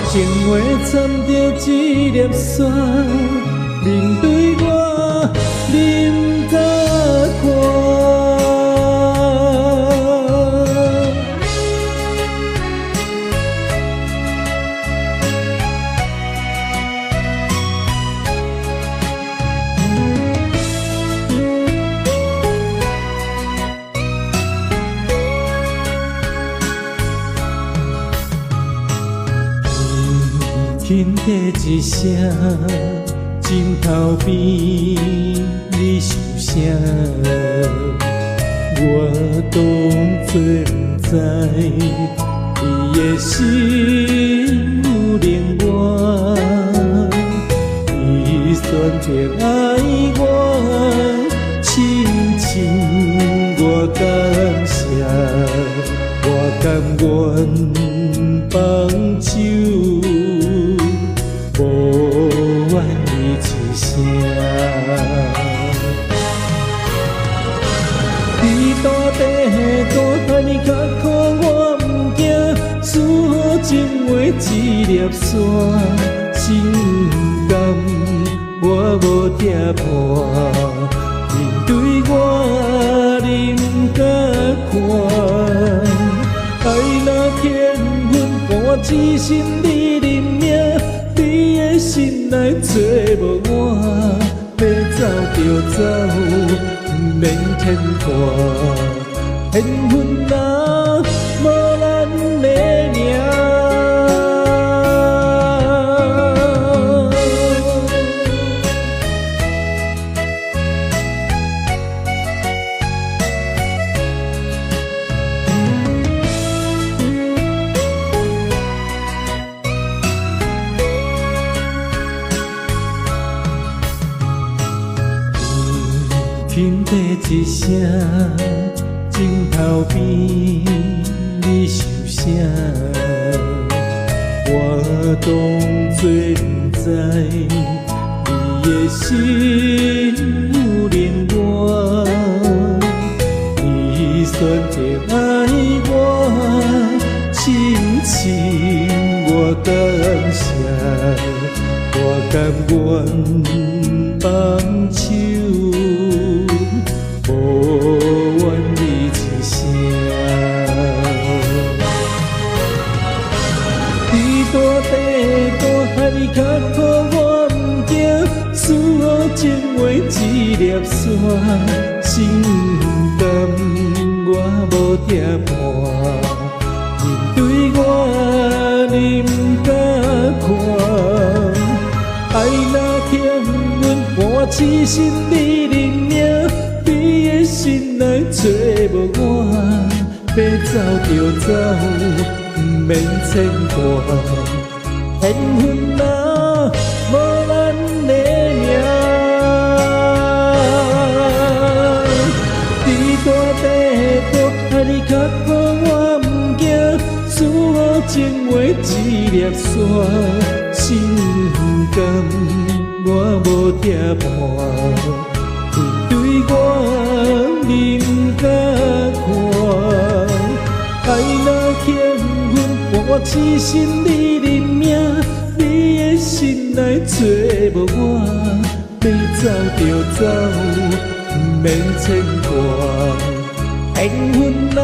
情话掺着一粒沙，面对我忍甲看。轻提一声，枕头边你想啥？我当作不知，你的心有另外，你选择爱我，亲像我感谢，我甘愿放手。无怨你一声，你大地大你较苦，我不惊，思好情话一粒沙，心甘我无跌破，面对我你不敢看，爱若天分伴一生你认命。你的心内找无我，要走就走，不免牵挂。缘分若无咱的命。轻提一声，枕头边你想啥？我当作不知，你的心有另外，你选择爱我，亲像我感谢，我甘愿放手。无怨你一声，天大地大海你较苦，我不惊，思好情话一粒沙，心甘我无跌破，面对我你不敢看，爱若天分伴一生你认命。你的心内找无我，要走就走，不免牵挂。缘分若无咱的命，天大地大，你较苦我不惊，思好情话一粒沙，心甘我无跌破。面对我你不敢看，爱若天分伴一生你认命，你的心内找无我，要走就走，不免牵挂。缘分若